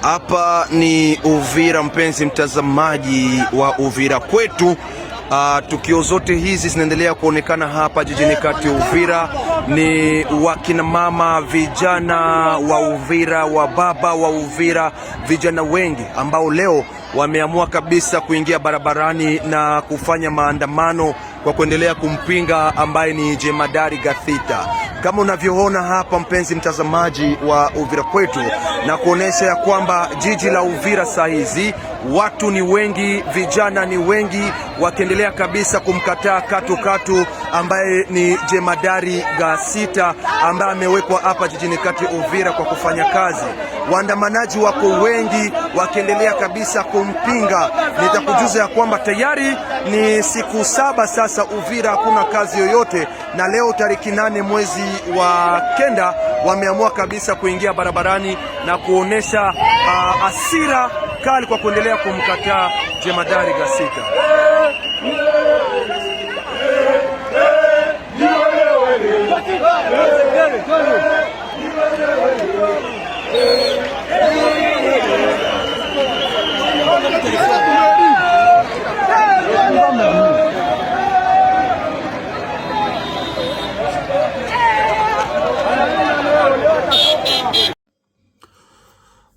Hapa ni Uvira, mpenzi mtazamaji wa Uvira Kwetu. Tukio zote hizi zinaendelea kuonekana hapa jijini kati Uvira. Ni wakina mama, vijana wa Uvira, wa baba wa Uvira, vijana wengi ambao leo wameamua kabisa kuingia barabarani na kufanya maandamano kwa kuendelea kumpinga ambaye ni Jemadari Gathita. Kama unavyoona hapa, mpenzi mtazamaji wa Uvira Kwetu, na kuonesha ya kwamba jiji la Uvira saa hizi watu ni wengi, vijana ni wengi, wakiendelea kabisa kumkataa katu ambaye ni Jemadari Gathita ambaye amewekwa hapa jijini kati Uvira kwa kufanya kazi. Waandamanaji wako wengi wakiendelea kabisa kumpinga. Nitakujuza ya kwamba tayari ni siku 7 sasa Uvira hakuna kazi yoyote, na leo tariki 8 mwezi wa kenda wameamua kabisa kuingia barabarani na kuonesha hasira kali kwa kuendelea kumkataa Jemadari Gathita.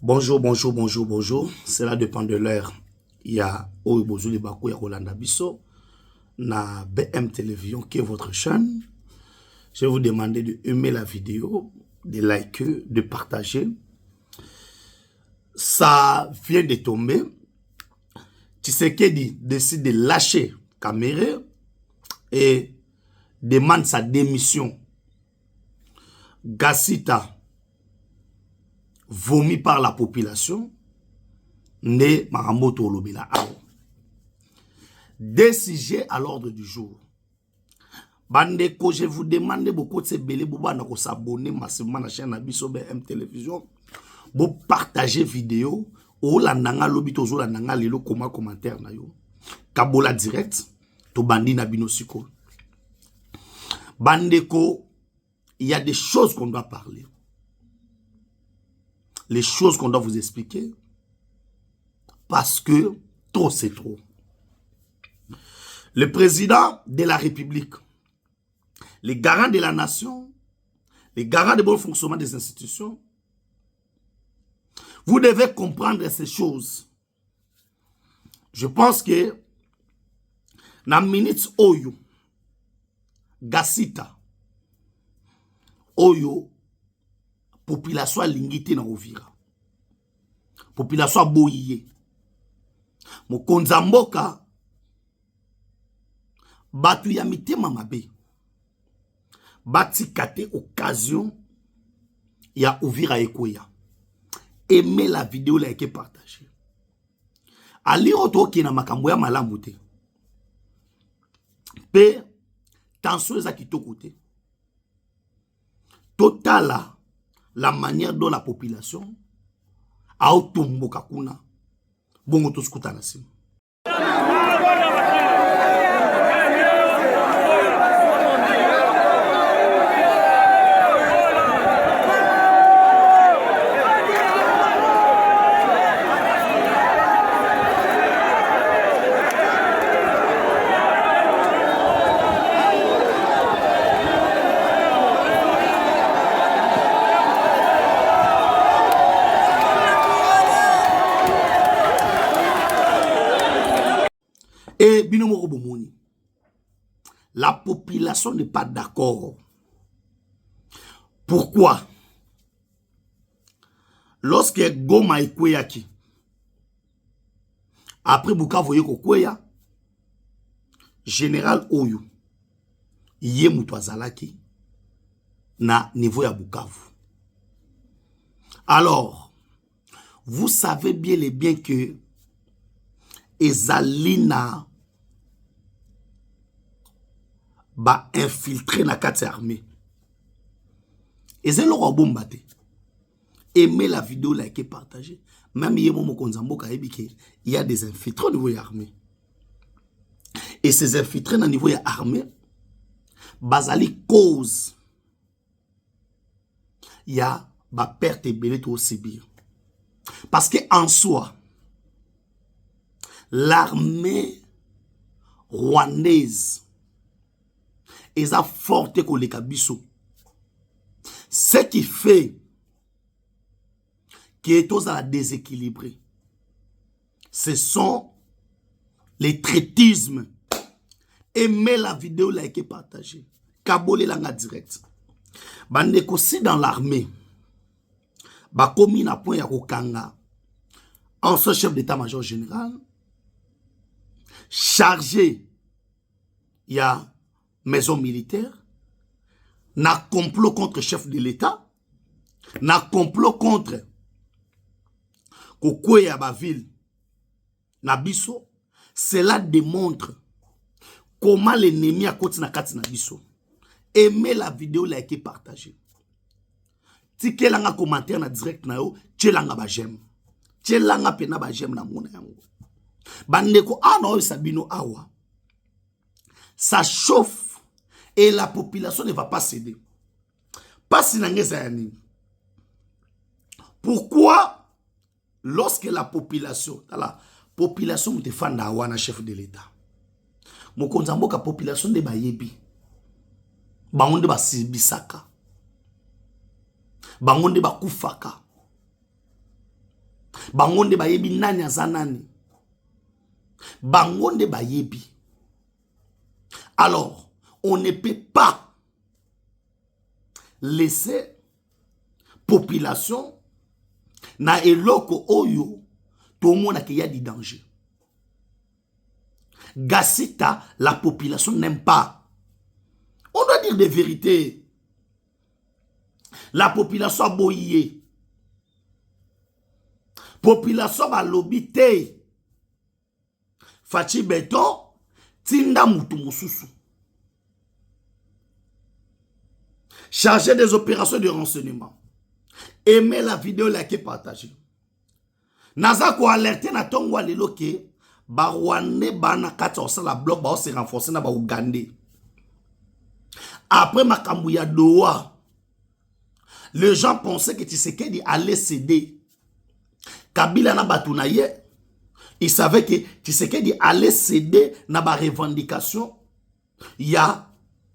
Bonjour. Cela dépend de l'heure. Il y a Oibozo Libakou et Rolanda Bisso na BM Télévision qui est votre chaîne. Je vais vous demander de aimer la vidéo, de liker, de partager. Ça vient de tomber. Tshisekedi décide de lâcher Kamere et demande sa démission. Gathita vomi par la population, né Maramoto Lobela. Des sujets à l'ordre du jour. Bandeko, je vous demande beaucoup de se belé, de s'abonner massivement à la chaîne Abisso BM Télévision, pour partager vidéo, ou la nanga lobito zo la nanga lelo koma commentaire na yo. Kabola direct, to bandi na binosiko. Bandeko, il y a des choses qu'on doit parler. Les choses qu'on doit vous expliquer, parce que trop c'est trop. Le président de la République, les garants de la nation, les garants du bon fonctionnement des institutions, vous devez comprendre ces choses. Je pense que dans minutes Oyo, Gathita, Oyo, population lingité na Uvira. Population boyé. Mokonza mboka batu ya mitema mabe. Bati kate occasion ya Uvira ekoya. Aimez la vidéo la eke partager. Ali oto ki na makambo ya malamu te. Pe tension za kitoko te. Totala la manière dont la population a otomboka kuna bongo to skuta na simu. Et binomoko bomoni, la population n'est pas d'accord. Pourquoi? Lorsque Goma ekweyaki, après Bukavu yeko kweya, Général Oyo, ye mutu azalaki na niveau ya Bukavu. Alors, vous savez bien et bien que Ezalina ba infiltré na kati armée. Ezelo bombate. Aimez la vidéo, likez, partagez. Même yé momo konzamboka il y a des infiltrés au niveau de l'armée. Et ces infiltrés au niveau de l'armée, bazali cause. Il y a ba perte belé to subir. Parce que en soi, l'armée rwandaise est forte que les Kabiso. Ce qui fait que tous à déséquilibré, ce sont les traitismes. Aimez la vidéo, likez, partagez. Kabole langa direct. Bandeko si dans l'armée, bakomi na point ya kokanga, ancien chef d'état-major général, chargé ya maison militaire, na complot contre chef de l'État, na complot contre Kokwe ya ba ville, na biso, cela démontre comment l'ennemi a côté na kati na biso. Aimez la vidéo, likez, partagez. Tike langa commentaire na direct na yo, tche langa ba j'aime. Tche langa pena ba j'aime na mona yango. Bandeko ana oyo sabino awa. Ça chauffe et la population ne va pas céder. Pas si nangeza yani. Pourquoi lorsque la population te fanda wana chef de l'État. Mokonza mboka population de bayebi. Bangonde ba sibisaka. Bangonde ba kufaka. Bangonde ba yebi nani azanani. Bangonde ba yebi. Alors, on ne peut pas laisser population na eloko oyo tout le monde a qu'il y a du danger. Gasita, la population n'aime pas. On doit dire des vérités. La population a boyé. Population a lobité. Fachi Beton, Tinda Mutumosusu. Chargé des opérations de renseignement. Aimez la vidéo, likez, partagez. Naza ko alerter na tongwa lelo ke ba Rwandais bana kati osala bloc ba se renforcer na ba Ougandais. Après makambu ya Doha, les gens pensaient que Tshisekedi allait céder. Kabila na batunaye, il savait que Tshisekedi allait céder na ba revendication ya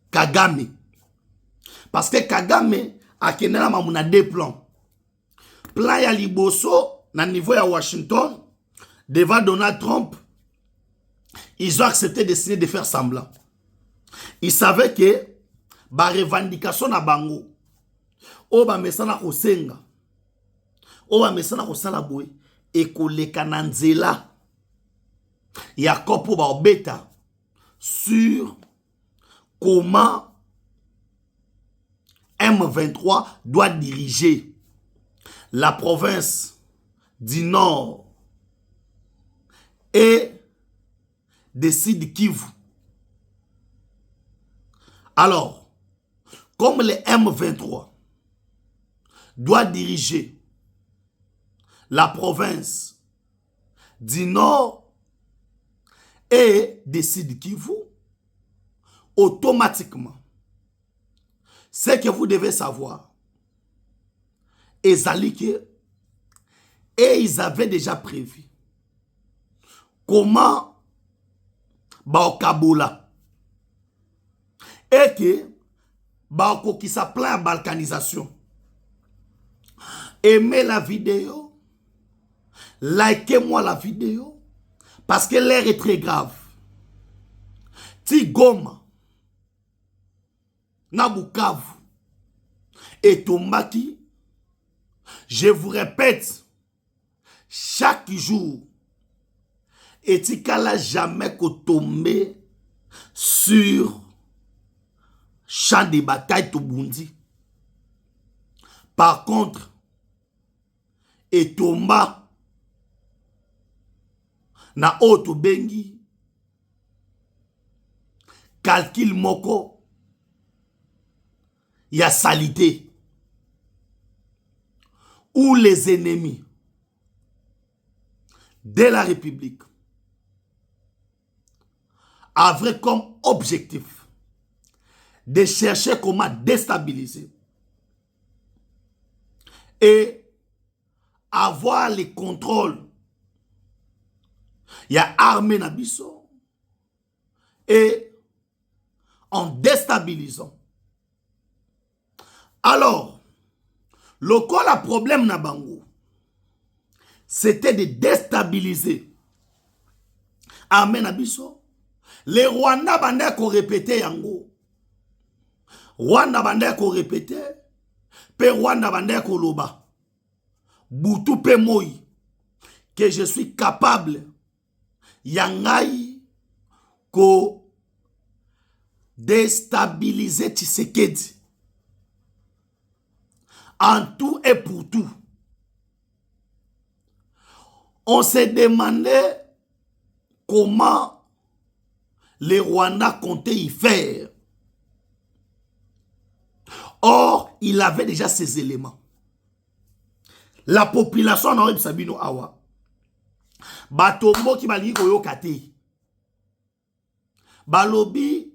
Kagame. Parce que Kagame a kenela mamuna deux plans. Plan ya liboso na niveau ya Washington devant Donald Trump, ils ont accepté d'essayer de faire semblant. Ils savaient que ba revendication na bango o ba mesana ko senga o ba mesana ko sala boy e ko leka na nzela ya kopo ba obeta sur comment M23 doit diriger la province du Nord et de Sud Kivu. Alors, comme le M23 doit diriger la province du Nord et de Sud Kivu, automatiquement, ce que vous devez savoir, et ils avaient déjà prévu comment Baokabola et que Baoko qui s'appelle la balkanisation. Aimez la vidéo, likez-moi la vidéo, parce que l'air est très grave. Tigoma, Nabukavu et Tombaki, je vous répète, chaque jour, et Tikala jamais qu'au tomber sur champ de bataille to Bundi. Par contre, et tomba na auto bengi calcul moko ya salité où les ennemis de la République avaient comme objectif de chercher comment déstabiliser et avoir le contrôle. Il y a armée na biso et en déstabilisant. Alors, le problème na bango, c'était de déstabiliser armée na biso. Les Rwanda bandait ko répéter yango. Rwanda bandait ko répéter. Pe Rwanda bandait ko loba. Boutou pe moi. Que je suis capable. Yangai ko déstabiliser Tshisekedi. En tout et pour tout. On s'est demandé comment les Rwandais comptaient y faire. Or, il avait déjà ces éléments. La population n'aurait pas sabino awa. Batombo ki bali koyo kate. Balobi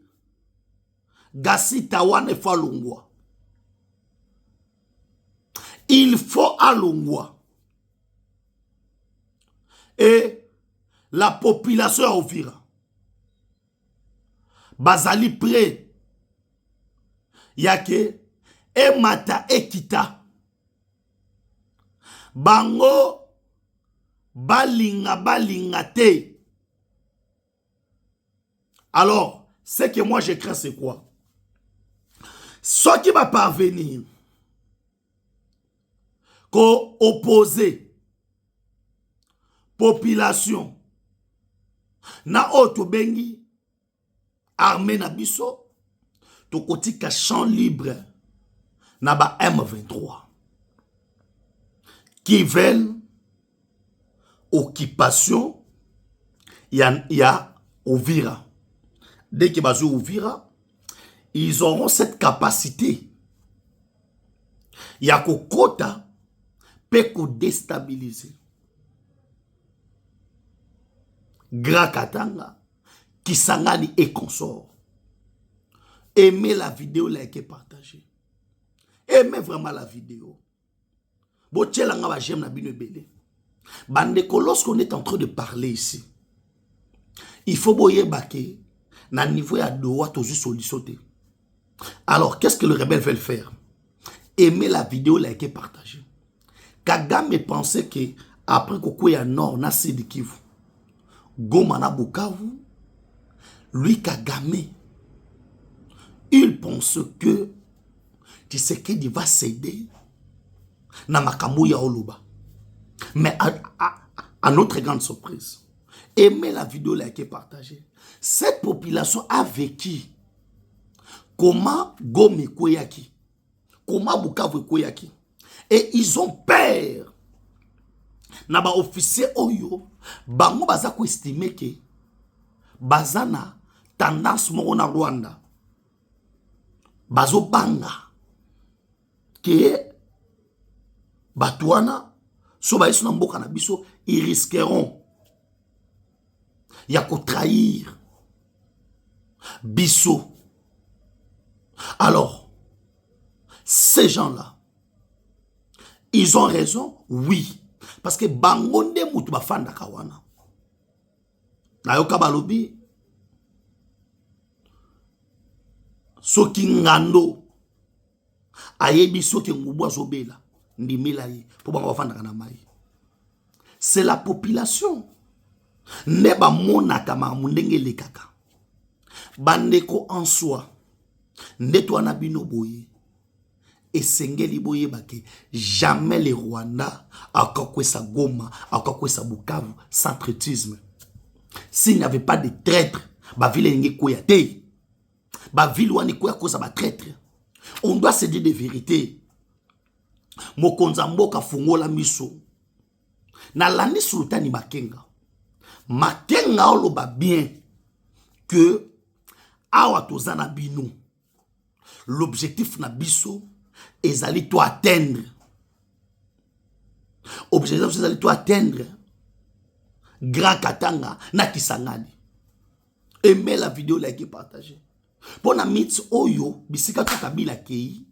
Gasi Tawane faut alongwa. Il faut alongwa. Et la population a Uvira. Bazali prêt. Yake e mata ekita. Bango balinga te. Alors, ce que moi je crains c'est quoi? Ce qui va parvenir qu'au opposé population na oto bengi armée na biso to kotika champ libre na ba M23 qui veulent occupation ya Uvira. Dès que bazo Uvira, ils auront cette capacité ya kokota pe ko déstabiliser. Grand Katanga, Kisangani et consort. Aimez la vidéo, likez, partagez. Aimez vraiment la vidéo. Lorsqu'on est en train de parler ici, il faut boyer baquer na niveau ya doa to solution. Alors, qu'est-ce que le rebelle veut faire? Aimez la vidéo, likez, partagez. Kagame pensait que après Koko ya Nord, na Sud Kivu, Goma na Bukavu, lui Kagame, il pense que Tshisekedi va céder na makambo ya Oluba. Mais à notre grande surprise, aimez la vidéo, likez, partagez. Cette population a vécu comment Goma Koyaki, comment Bukavu Koyaki. Et ils ont peur. Naba officier oyo, bango baza ko estimer que bazana tendance mo na Rwanda. Bazo banga que Batouana so ba iso na mboka na biso, ils risqueront ya ko trahir biso. Alors, ces gens-là, ils ont raison, oui. Parce que bangonde mutu bafanda kawana. Na yoka balobi soki ngando ayebi soki ngubu azobela ndimila yi po bango bafanda kana mai. C'est la population. Neba mona kama mundenge lekaka. Bandeko en soi. Ndetwa na bino boye. Et Sengeli boye bake jamais les Rwandais sa Goma, sa Bukavu, sans traitisme. S'il n'y avait pas de traîtres, ba ville nge koyate. Ba ville wani koya kosa ba traître. On doit se dire des vérités. Mokonza mboka fungola miso. Na lani sultani Makenga. Makenga oloba bien que awa tozana bino. L'objectif na biso ezali to atteindre. Objectif ezali to atteindre. Grand Katanga na Kisangani. Aimez la vidéo, likez, partagez. Pour na mit oyo bisika to kabila kei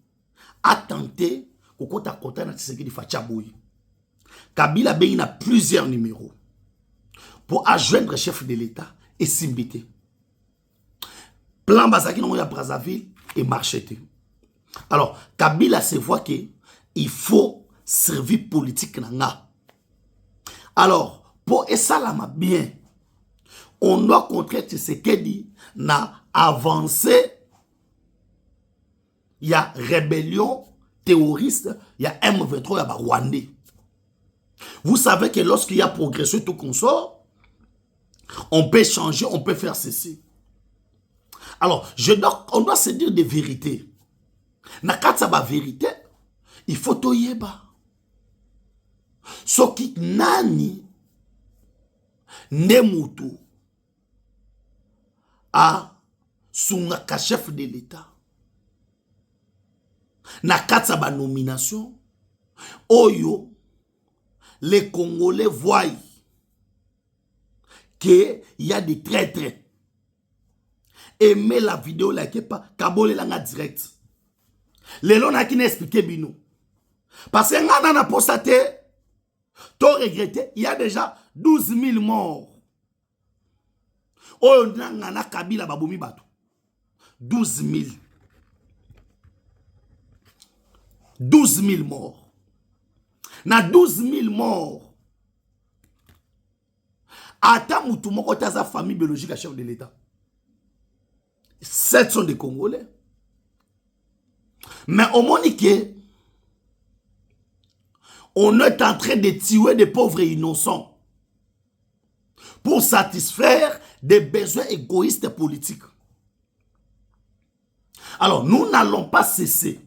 a tenté kokota kota na Tshisekedi facha boy. Kabila Bengi a plusieurs numéros pour adjoindre le chef de l'État et Simbité. Plan Bazaki non ya Brazzaville et Marcheté. Alors, Kabila se voit qu'il faut servir politique nanga. Alors, pour Essalama bien, on doit contrer Tshisekedi na avancé. Il y a rébellion terroriste, il y a M23, il y a Rwandais. Vous savez que lorsqu'il y a progression tout consort, on peut changer, on peut faire ceci. Alors, on doit se dire des vérités. Nakatsa ba vérité, il faut toyeba. Soki nani nemutu a sungaka chef de l'État. Nakatsa ba nomination, oyo, les Congolais voient qu'il y a des traîtres. Aimez la vidéo, likez pas, Kabole langa direct. Les gens qui n'expliquent bino. Parce que on a constaté, to regretté, il y a déjà 12 000 morts. Oh, on a Kabila baboumi bato. 12 000. 12 000 morts. Na 12 000 morts. Attends, moutoumou, quand t'as sa famille biologique à chef de l'État. 7 sont des Congolais. Mais au Monique, on est en train de tuer des pauvres et innocents pour satisfaire des besoins égoïstes politiques. Alors, nous n'allons pas cesser.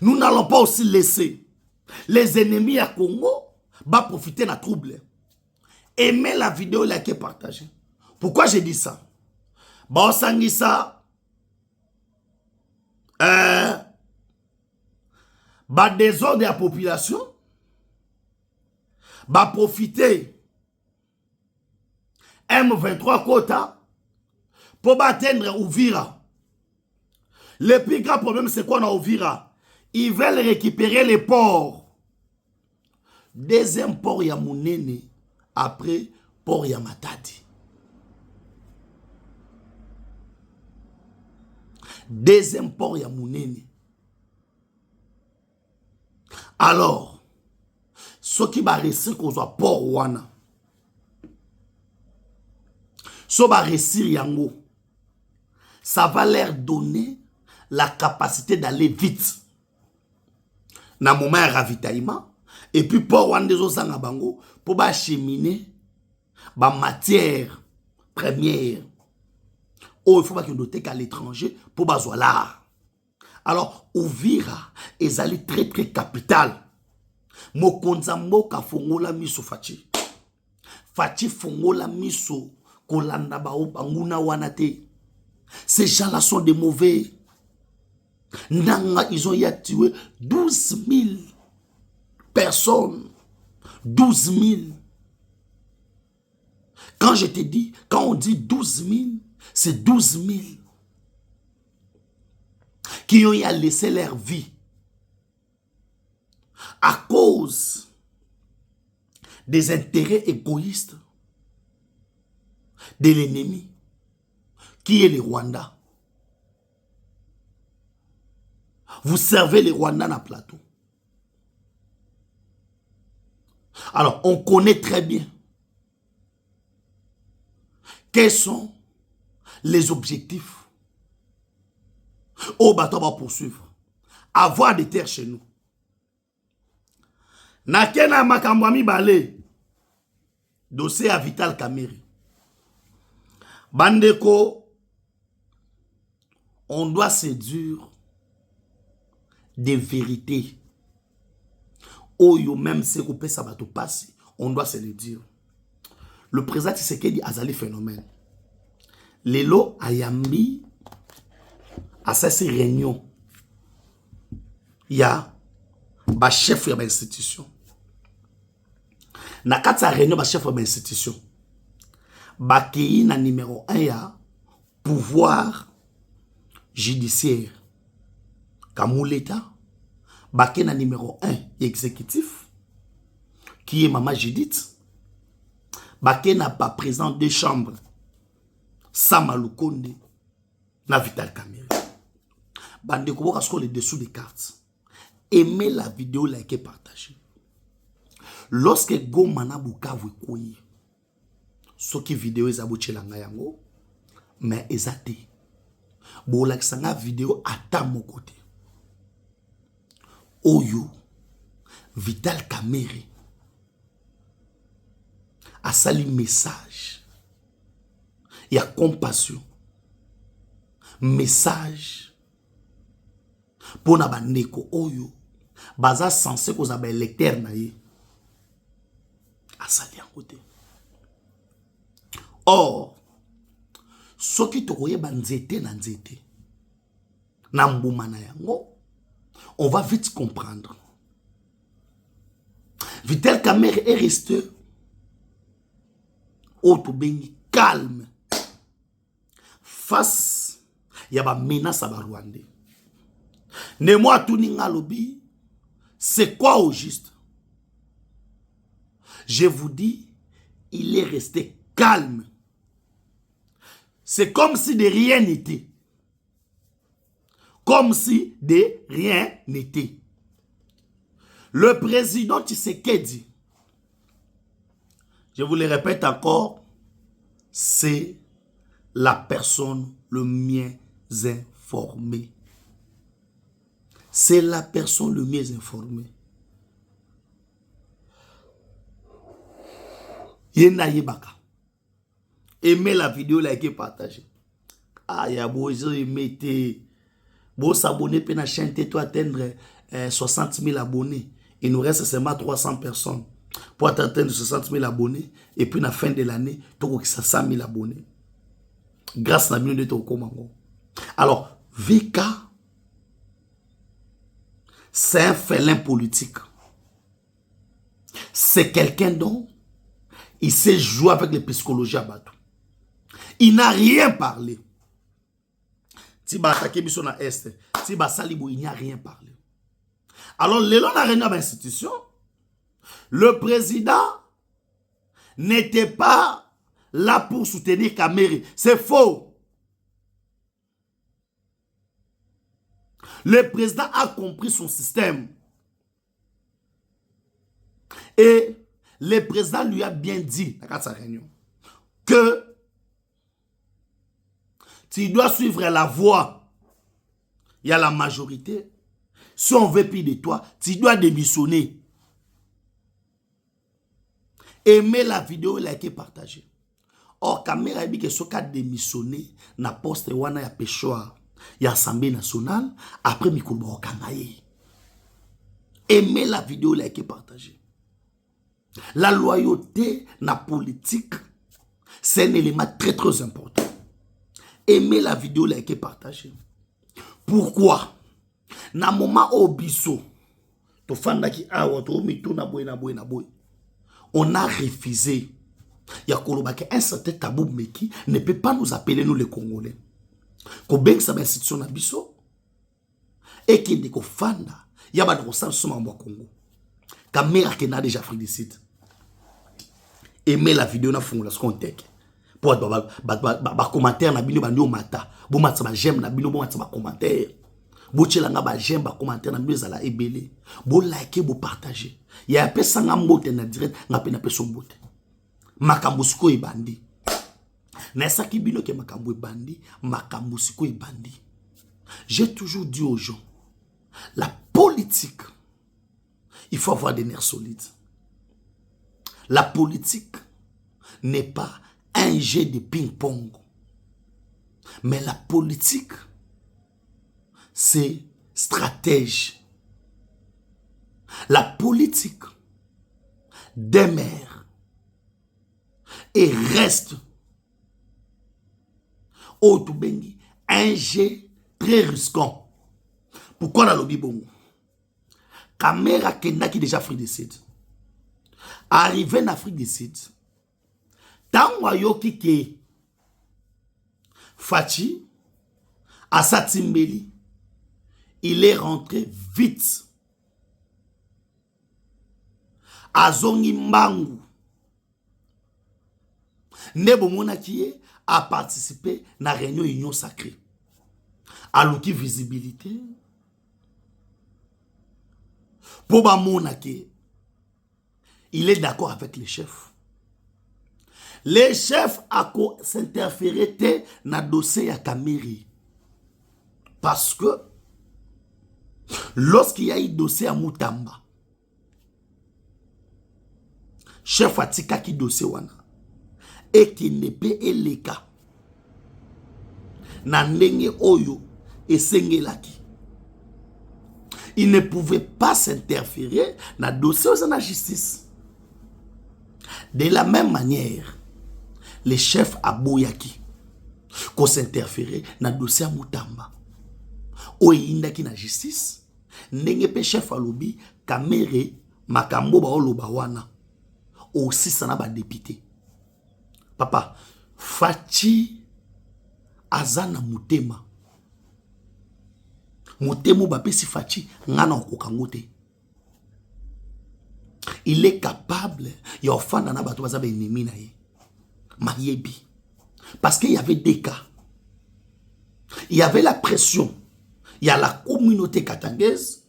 Nous n'allons pas aussi laisser les ennemis à Congo va profiter de la trouble. Aimez la vidéo, likez, partagez. Pourquoi j'ai dit ça? Bon, ça, désordre de la population, va profiter M23 quota pour atteindre Uvira. Le plus grand problème, c'est quoi dans Uvira? Ils veulent récupérer les ports. Deuxième port Yamounene, après port Yamatadi. Deuxième port Yamounene. Alors, ce qui va réussir qu'on soit port Wana, ce qui va réussir Yango, ça va leur donner la capacité d'aller vite. Dans le moment de ravitaillement, et puis port Wana des Osanga Bango, pour acheminer la matière première. Oh, il faut pas qu'il note qu'à l'étranger pour bazoa là. Alors, Uvira est allé très très capital. Mokonza moka fongola miso Fachi. Fachi fongola miso kolanda bao banguna wanate. Ces gens-là sont des mauvais. Nanga, ils ont y a tué 12 000 personnes. 12 000. Quand je te dis, quand on dit 12 000, c'est 12 000 qui ont laissé leur vie à cause des intérêts égoïstes de l'ennemi qui est le Rwanda. Vous servez les Rwandais dans le plateau. Alors, on connaît très bien quels sont les objectifs au bateau va poursuivre. Avoir des terres chez nous. Nakena Makambwami Balé, dossier à Vital Kamerhe. Bandeko, on doit séduire des vérités. Oyo même si on peut sabato passer, on doit se le dire. Le président Tshisekedi Azali phénomène. Lelo Ayambi à ces réunions, il y a un chef de l'institution. Dans cette réunion, un chef de l'institution, il y a numéro 1, il y a pouvoir judiciaire. Comme l'État, il y a numéro 1, exécutif. qui est Maman Judith, Baké n'a pas présent de chambres, Samalou Konde, na Vital Kamerhe. Bande Kobo Kasko les dessous des cartes. Aimez la vidéo, likez, partagez. Lorsque Gomana Bukavu Kouye, ce qui vidéo est abouti la ngayango, mais ezate. Bon, la vidéo à mon côté. Oyo, Vital Kamerhe, a sali message. Il y a compassion. Message. Pour na bandeko oyo, baza censé qu'on a lecteur na ye. A sali en côté. Or, ce qui te voyait banzete na nzete, na mbuma na yango, on va vite comprendre. Vital Kamerhe est resté autobéni calme face ya ba menace à ba Rwandais. Ne moi tout ninga lobi, c'est quoi au juste? Je vous dis, il est resté calme. C'est comme si de rien n'était. Comme si de rien n'était. Le président Tshisekedi, je vous le répète encore, c'est la personne le mieux informée. C'est la personne le mieux informée. Yena yebaka. Aimez la vidéo, likez, partagez. Ah, ya bozo aimez. Bon, s'abonner pour la chaîne, tu atteindre 60 000 abonnés. Il nous reste seulement 300 personnes pour atteindre 60 000 abonnés. Et puis, à la fin de l'année, tu as 100 000 abonnés. Grâce à la million de Tokomango. Alors, VK, c'est un félin politique. C'est quelqu'un dont il sait jouer avec les psychologies à bateau. Il n'a rien parlé. Tiba attaqué biso na est, Tiba salibo, il n'y a rien parlé. Alors, le long n'a rien à l'institution. Le président n'était pas là pour soutenir Kamerhe. C'est faux. Le président a compris son système. Et le président lui a bien dit, dans sa réunion, que tu dois suivre la voie. Il y a la majorité. Si on veut plus de toi, tu dois démissionner. Aimez la vidéo, likez, partagez. Or, Kamerhe a dit que ce cas démissionné, na poste wana ya péchoir, ya Assemblée nationale, après Mikouba Okangaye. Aimez la vidéo, likez, partagez. La loyauté, la politique, c'est un élément très très important. Aimez la vidéo, likez, partagez. Pourquoi? Na moment obiso, to fandaki awa to mitu na boy. On a refusé. Il y a un certain tabou meki ne peut pas nous appeler nous les Congolais. Ko beng sa institution na biso et qui ndeko fanda ya ba do sens soma mwa Congo. Kamerhe qui n'a déjà Afrique du Sud. Aimez la vidéo na fungola ce qu'on tek. Pour ba commentaire na bino ba ndio mata. Bo matsa ba j'aime na bino bo matsa ba commentaire. Bo tchelanga ba j'aime ba commentaire na bino za la ebele. Bo liker bo partager. Ya pesa nga mbote na direct nga pe na peso mbote. Makambo siko ebandi. Na saki bino ke makambo ebandi, makambo siko ebandi. J'ai toujours dit aux gens, la politique, il faut avoir des nerfs solides. La politique n'est pas un jeu de ping-pong. Mais la politique, c'est stratège. La politique demeure et reste un jeu très risquant. Pourquoi la lobby bongo? Kamerhe qui déjà Afrique du Sud. Arrivé en Afrique du Sud, tant yoki ke Fachi, Asatimbeli, il est rentré vite. azongi mbangu Nebo Monakie a participé à la réunion Union Sacrée. A l'outil visibilité. Pour Monake, il est d'accord avec les chefs. Les chefs ont s'interféré dans le dossier à Kameri. Parce que lorsqu'il y a eu dossier à Moutamba, chef Atika qui dossier wana et qui ne peut eleka na ndenge oyo esengelaki. Il ne pouvait pas s'interférer dans le dossier de la justice. De la même manière, les chefs à Boyaki qu'on s'interférait dans le dossier à Moutamba. Oyindaki na justice, ndenge pe chef à lobby, Kamere, Makambo ba oloba wana. Aussi ça n'a pas député. Papa, Fachi Azana Moutema. Moutemo bapesi Fachi ngana okokangote. Il est capable il y a enfant dans bato baza ennemi na ye. Mayebi. Parce qu'il y avait des cas. Il y avait la pression. Il y a la communauté katangaise.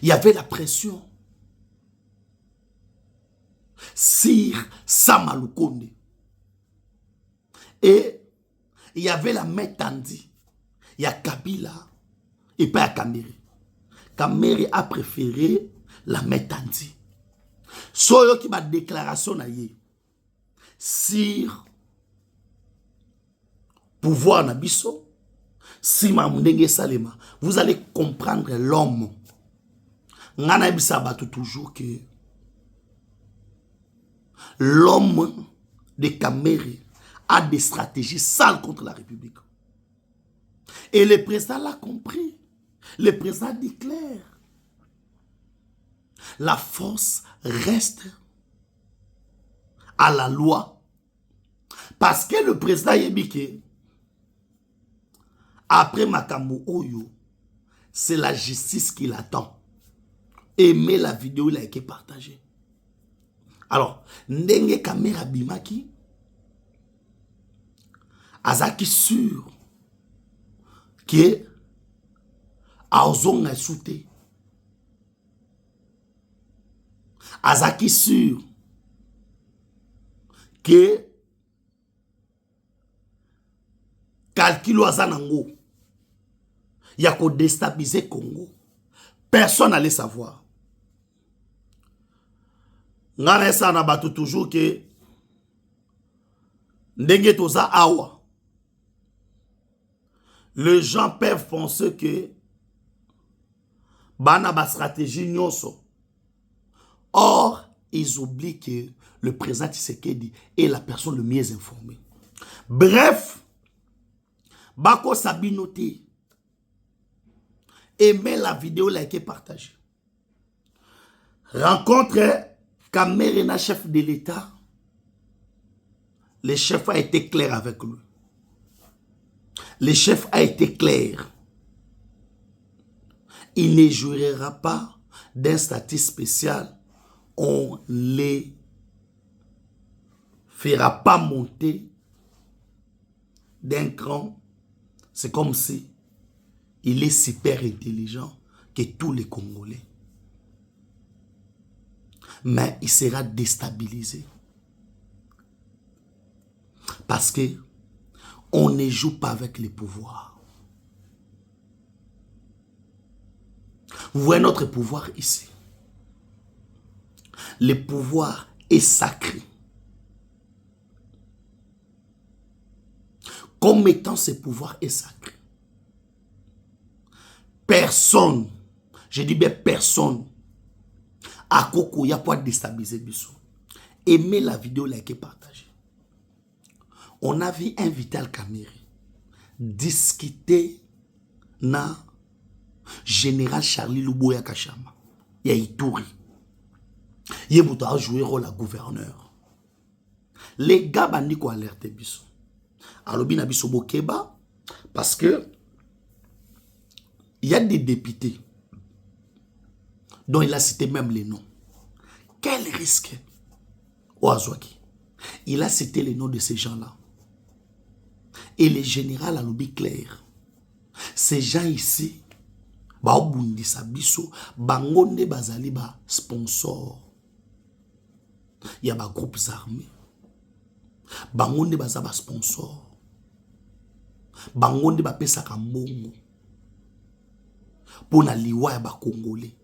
Il y avait la pression. Sir Samalukonde. Et il y avait la main tendue. Il y a Kabila et pas à Kameri. Kameri a préféré la main tendue. Soyo qui m'a déclaration na ye. Sir pouvoir na biso. Si Mamundenge Salema, vous allez comprendre l'homme. Ngana bisabatu toujours que l'homme de Kameri a des stratégies sales contre la République. Et le président l'a compris. Le président dit clair. La force reste à la loi. Parce que le président Yebike, après Makambo Oyo, c'est la justice qui l'attend. Aimez la vidéo, il a été partagée. Alors, Ndenge Kamera Bimaki, Azaki sûr que Aozong a souté. Azaki sûr que calcul Azanango, il y a qu'à déstabiliser Congo. Personne n'allait savoir. Ngana sa na batu toujours que ndenge toza awa. Les gens peuvent penser que bana ba stratégie nyonso. Or, ils oublient que le président Tshisekedi est la personne le mieux informée. Bref, Bako Sabinoté, aimez la vidéo, likez, partagez. Rencontre Kamerina, chef de l'État. Le chef a été clair avec lui. Le chef a été clair. Il ne jouera pas d'un statut spécial. On ne les fera pas monter d'un cran. C'est comme si il est super intelligent que tous les Congolais. Mais il sera déstabilisé. Parce que on ne joue pas avec les pouvoirs. Vous voyez notre pouvoir ici. Le pouvoir est sacré. Comme étant ce pouvoir est sacré. Personne, je dis bien personne, à Koko, il y a pas déstabiliser Bissou. Aimez la vidéo, likez, partagez. On a vu un Vital Kamerhe discuter na général Charlie Luboya Kachama. Il y a Ituri. Il a joué rôle à gouverneur. Les gars bandi ko alerté Bissou. Alors bien Bissou Bokeba parce que il y a des députés dont il a cité même les noms Quel risque? Oazouaki. Il a cité les noms de ces gens-là. Et le général a lobby clair. Ces gens ici, baobundisa biso, bangonde bazali ba sponsor. Il y a des groupes armés. Bangonde baza ba sponsor. Bangonde ba pesa kambongo. Pour na liwa ya ba Congolais.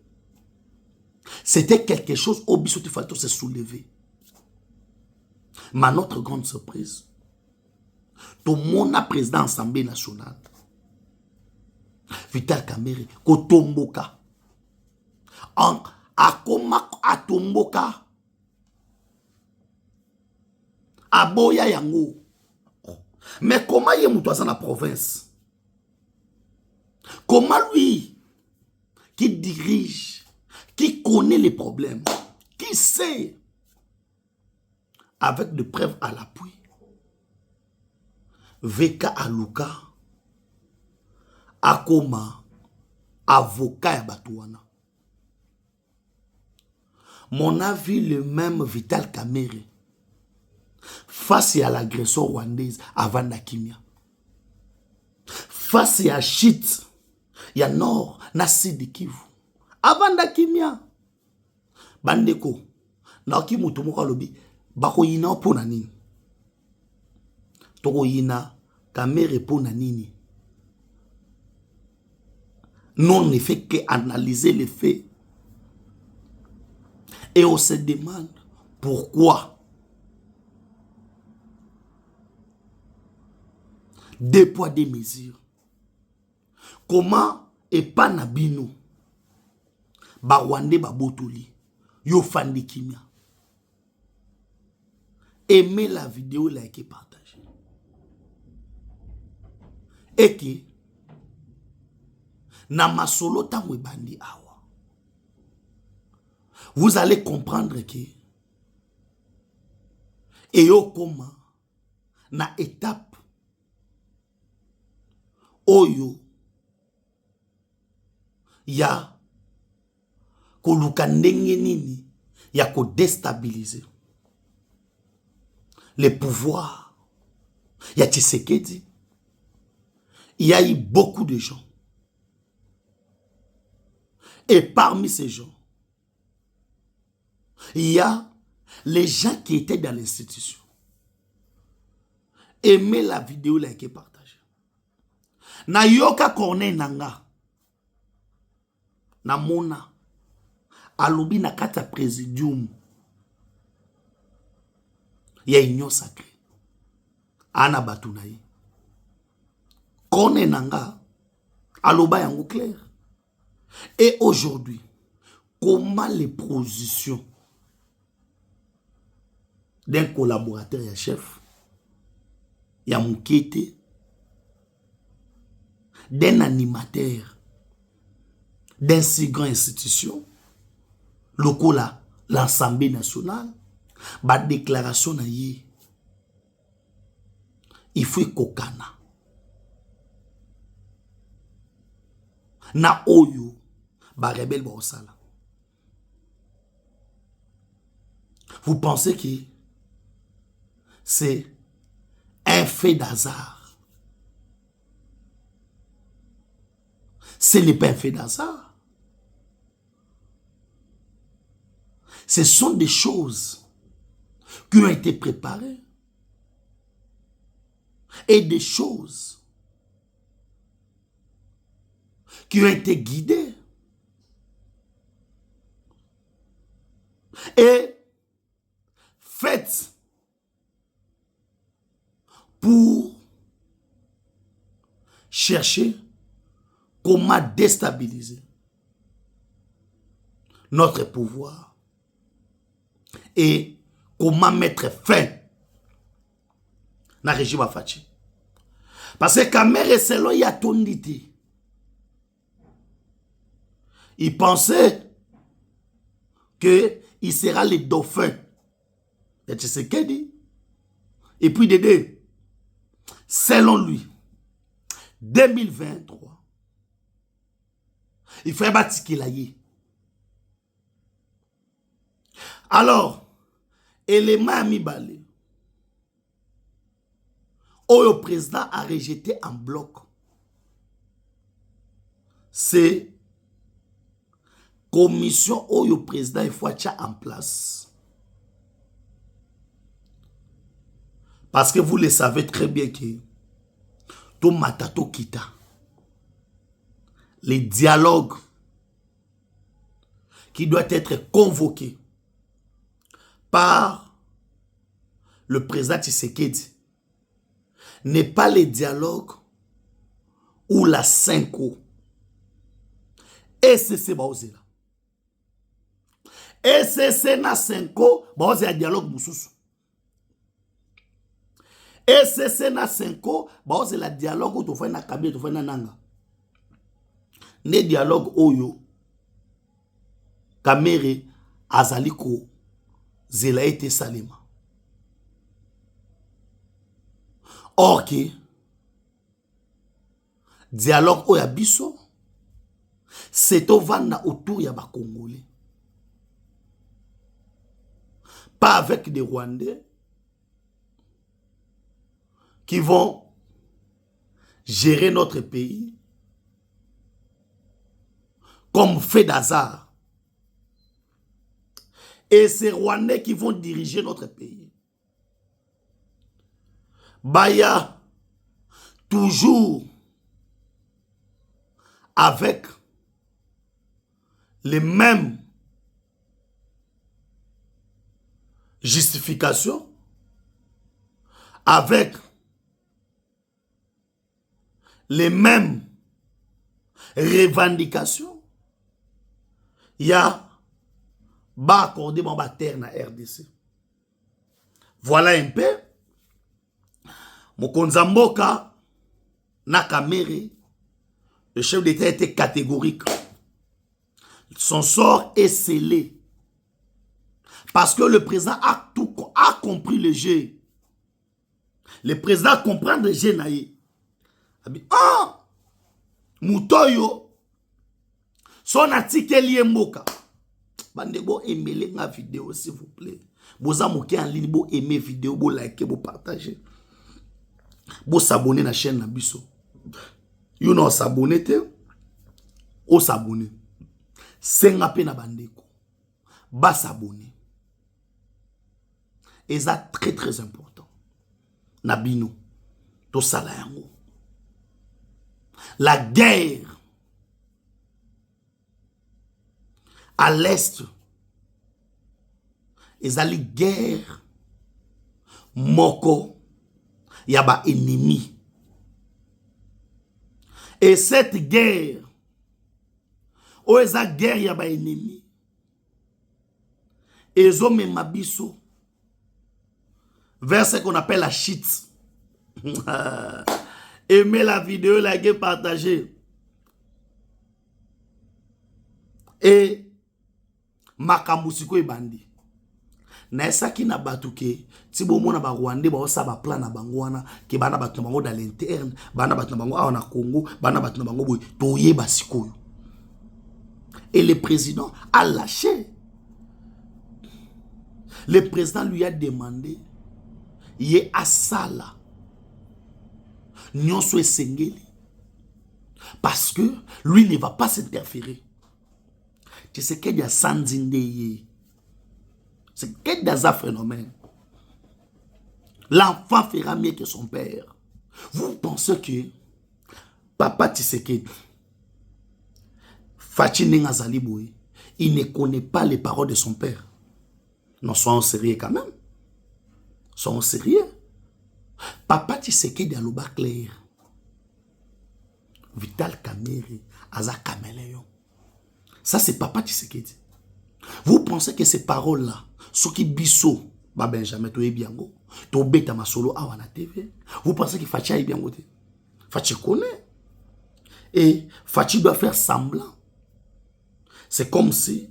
C'était quelque chose au biso il fallait se soulever. Mais notre grande surprise, tout le monde a président de l'Assemblée nationale. Vital Kamerhe, Kotomboka. Akoma Atomboka. Aboya Yango. Mais comment il est dans la province? Comment lui, qui dirige, qui connaît les problèmes, qui sait, avec des preuves à l'appui, Veka Aluka, Akoma, avocat Batouana. Mon avis, le même Vital Kamerhe, face à l'agression rwandaise avant Nakimia, face à Chit, il y a Nord, Nasi de Kivu, avant Nakimia, Bandeko, Naoki Mutumoko Lobi, Bako yina po na nini? Toko yina Kamerhe po na nini? Non, on ne fait qu'analyser les faits. Et on se demande pourquoi. Deux poids, deux mesures. Comment et pas Nabino? Barwande Babotoli. Yo Fandi Kimia. Aimez la vidéo, likez, partagez. Et que Namasolo Tamwe Bandi Awa. Vous allez comprendre que et yo comment na étape oyo ya koluka ndenge nini ya ko déstabiliser les pouvoirs. Il y a Tshisekedi. Il y a eu beaucoup de gens. Et parmi ces gens, il y a les gens qui étaient dans l'institution. Aimez la vidéo, likez, partagez. Na yoka corne nanga. Na mona. Alobi na kata présidium. Il y a union sacrée. Ana Batunaï. Corne nanga. Aloba yango clair. Et aujourd'hui, comment les positions d'un collaborateur et chef, Yamoukete, d'un animateur, d'un si grand institution, l'Assemblée nationale, ba déclaration na ye, il faut kokana. Na oyo, ba rebelle ba osala. Vous pensez que c'est un fait d'hasard? Ce n'est pas un fait d'hasard. Ce sont des choses qui ont été préparées et des choses qui ont été guidées et faites pour chercher comment déstabiliser notre pouvoir et comment mettre fin à régime Afachi. Parce que Kamerhe selon Yatonditi, il pensait qu'il sera le dauphin de Tshisekedi. Et puis de deux, selon lui, 2023, il ferait bâtir qu'il aille. Alors, élément à mi-balé. Le président a rejeté en bloc. C'est commission où le président il faut en place. Parce que vous le savez très bien que tout matato kita. Les dialogues qui doivent être convoqués par le président Tshisekedi n'est pas les dialogues ou la 5O. Et c'est baozela. Et c'est na 5O, baozela dialogue mususu. Et c'est na 5O, baozela dialogue ou to fait na kabila, to fait na nanga. Ne dialogue oyo Kamere azaliko zela ete salima. Or que dialogue oya biso c'est au vanda autour ya ba Congolais. Pas avec des Rwandais qui vont gérer notre pays comme fait d'hasard. Et ces Rwandais qui vont diriger notre pays. Baya, toujours avec les mêmes justifications, avec les mêmes revendications, il y a ba accordé mon terre na RDC. Voilà un peu. Mokonzamboka na Kamere, le chef d'État était catégorique. Son sort est scellé. Parce que le président a compris le jeu. Le président comprend le jeu naïe. Ah! Mutoyo. Son article lié mboka. Bandebo aimez la vidéo s'il vous plaît. Boza moké en ligne, bo aimer vidéo, bo liker, bo partager. Bo s'abonner na chaîne na biso. You know s'abonner te. O s'abonner. Senga pe na bandeko. Ba s'abonner. Et ça très très important. Nabino. To sala yango. La guerre à l'est, ils allaient guerre moko yaba ennemi. Et cette guerre, où ils a guerre yaba ennemi, ils ont même abisso vers ce qu'on appelle la shit. Aimez la vidéo, likez, partagez. Et Makamusiko ebandi. Na esaki na batuke ti bomona ba Rwandais ba osaba plan na bangwana ke bana batu na bango dans l'interne, bana batu na bango awa na Congo, bana batu na bango boy toyeba sikoyo. Et le président a lâché. Le président lui a demandé ye asala nyonso esengeli parce que lui ne va pas s'interférer. Tu sais qu'il y a Sandinde. C'est qu'il y a un phénomène. L'enfant fera mieux que son père. Vous pensez que Papa Tshisekedi, Fachi Nenga Zaliboui, il ne connaît pas les paroles de son père. Non, soyons sérieux quand même. Soyons sérieux. Papa Tshisekedi a l'oba clair. Vital Kamerhe, Aza Kameleon. Ça, c'est Papa Tshisekedi. Vous pensez que ces paroles-là, ce qui biso, ba Benjamin, to ebiango, to beta masolo awana TV, vous pensez que Fachi a ebiango te? Fachi connaît. Et Fachi doit faire semblant. C'est comme si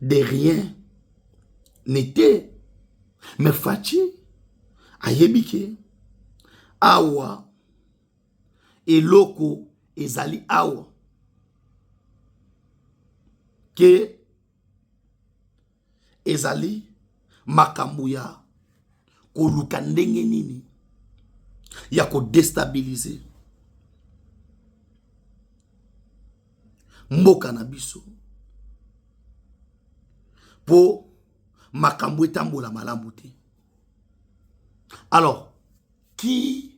de rien n'était. Mais Fachi a yebike, awa, et loko, et zali awa. Que ezali makambo ya koluka ndenge nini ya ko déstabiliser mboka na biso po makambo etambola malamu te. Alors, qui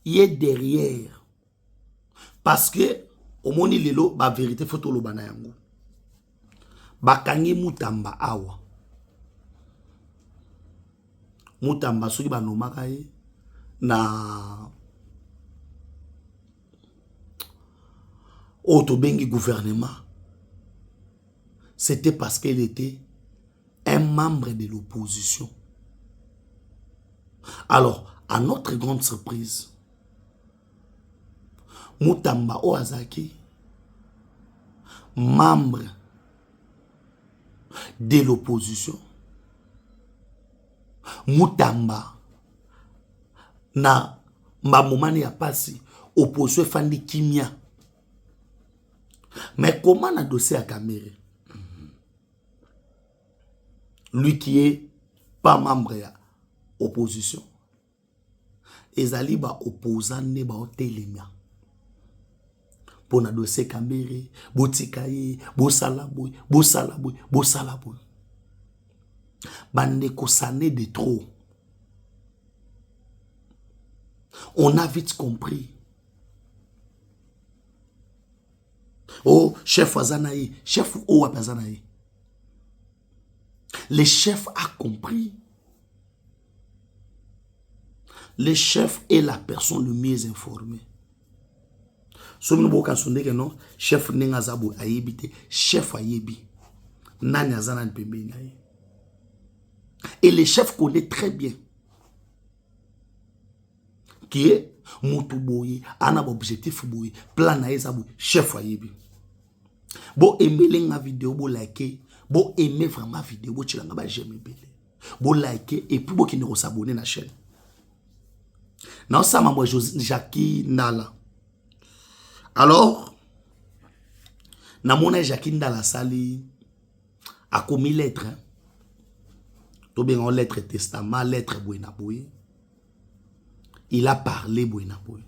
est derrière? Parce que au moni lelo ba vérité photo lo bana yango. Bakangi Mutamba awa. Mutamba soki banomaka ye na autobengi gouvernement. C'était parce qu'il était un membre de l'opposition. Alors, à notre grande surprise, Mutamba Oazaki, membre de l'opposition, Mutamba na mamomani ya pasi opposition fandi kimia. Mais comment na dossier à Kamere? Lui qui est pas membre de l'opposition. Ezali ba opposant ne ba otelemia. Pour na dossier Kamere, botikaye, bosalaboy, bosalaboy, bosalaboy. Bande kosane de trop. On a vite compris. Oh, chef Wazanaï, chef Ouapazanaï. Le chef a compris. Le chef est la personne le mieux informée. Somme boka sonde que non, chef Nengazabo ayebite, chef ayebi. Nani azana pembe naï. Et le chef connaît très bien qui est Moutouboui, un objectif boui, plan naïzabou, chef ayebi. Bon aimer la vidéo, bon liker, bon aimer vraiment vidéo, bon tu l'as j'aime bien. Bon liker et puis bon qui ne s'abonner à la chaîne. Non ça moi Jackie Nala. Alors, na mona Jackie Nala sali a commis lettre. Tout bien en lettre testament, lettre Bouenaboye. Il a parlé Bouenaboye.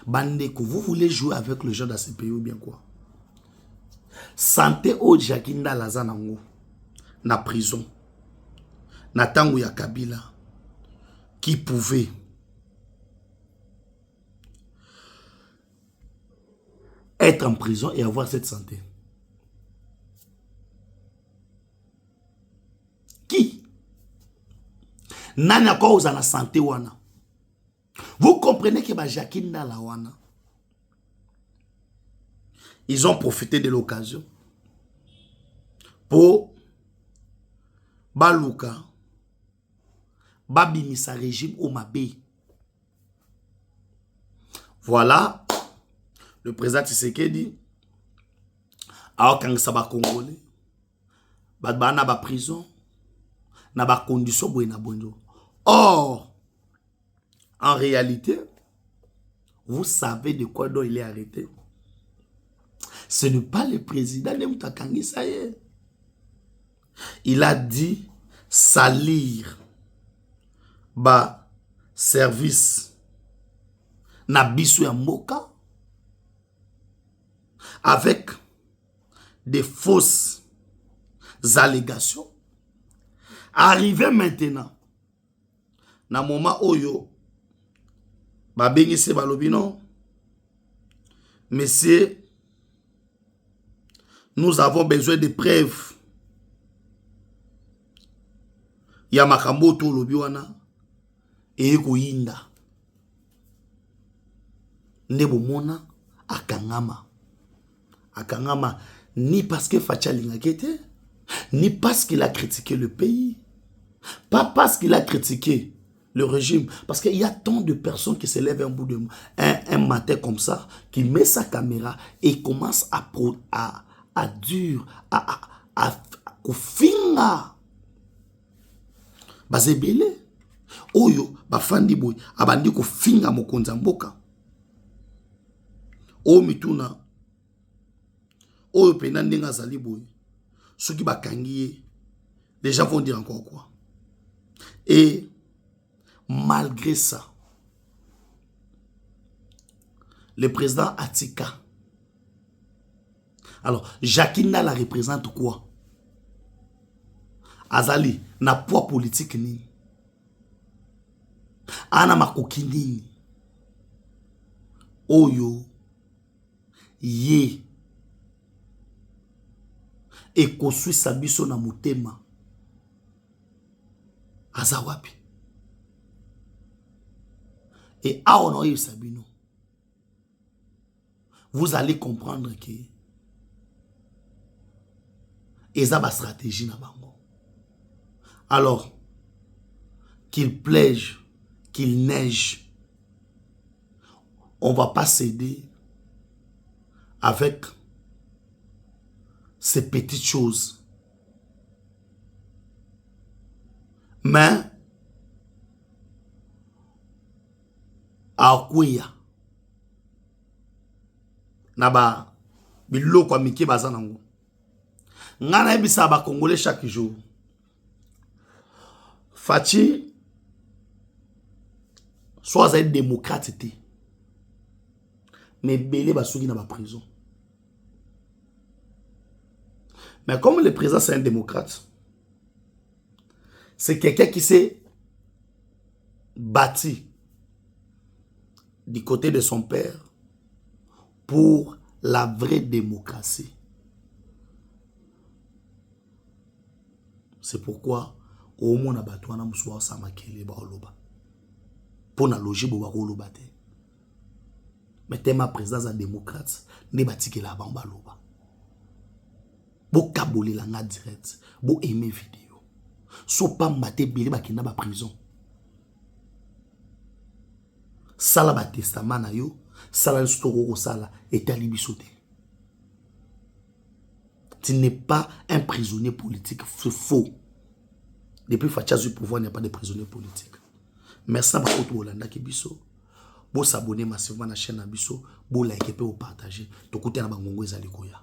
Bande que vous voulez jouer avec le gens dans ce pays ou bien quoi? Santé au Jackie Nala zanango na prison. Na tango ya Kabila qui pouvait être en prison et avoir cette santé. Qui? Nana cause à la santé wana. Vous comprenez que Jackie Nala wana, ils ont profité de l'occasion pour Baluka Babimisa régime au Mabé. Voilà. Le président Tshisekedi a okangisa ba Congolais ba na ba prison na ba condition boina bondo. Or en réalité vous savez de quoi dont il est arrêté. Ce n'est pas le président de Moutakangisa. Il a dit salir ba service na biso ya mboka avec des fausses allégations. Arrivé maintenant, na moment oyo, babengi se balobino, messieurs, nous avons besoin de preuves. Ya makambo to lobi wana, e ko yinda. Nebo mona akangama. Akangama, ni parce que Fachali Ngakete, ni parce qu'il a critiqué le pays, pas parce qu'il a critiqué le régime, parce qu'il y a tant de personnes qui se lèvent un bout de un matin comme ça, qui met sa caméra et commence à dur, à finga. Bazebele, oyo, bafandi boy, abandi ko finga mokonza mboka. O mituna, oyo pena ndenga zali boy, soki bakangi ye les gens vont dire encore quoi? Et malgré ça, le président Atika, alors Jackie Nala représente quoi? Azali na poids politique ni ana makoki nini oyo ye ekoswisa biso na motema aza wapi? Et à honorer Sabino, vous allez comprendre que eza ba stratégie na bango. Alors qu'il pleuve, qu'il neige, on va pas céder avec ces petites choses. Mais akwea naba biloko amiki baza nango ngana ebisa ba congolais chaque jour Fachi soit un démocrate mais belé basuki na ba prison. Mais comme le président c'est un démocrate, c'est quelqu'un qui s'est bâti du côté de son père pour la vraie démocratie. C'est pourquoi au moins na batwana muswa samakele ba oloba pour na loger bo ba oloba te. Mais tema président a démocrate ne batikela ba loba bo kaboli la nga direct bo aimer vidéo so pa mbate bele bakenda ba prison sala ba testament na yo sala stoko ko sala etali bisote. Tu n'es pas un prisonnier politique, c'est faux. Depuis Facha du pouvoir, il n'y a pas de prisonnier politique. Merci beaucoup Olanda Kibiso. Vous s'abonner massivement à la chaîne Abiso, vous liker et vous partager. Tout côté na bangongo ezali koya.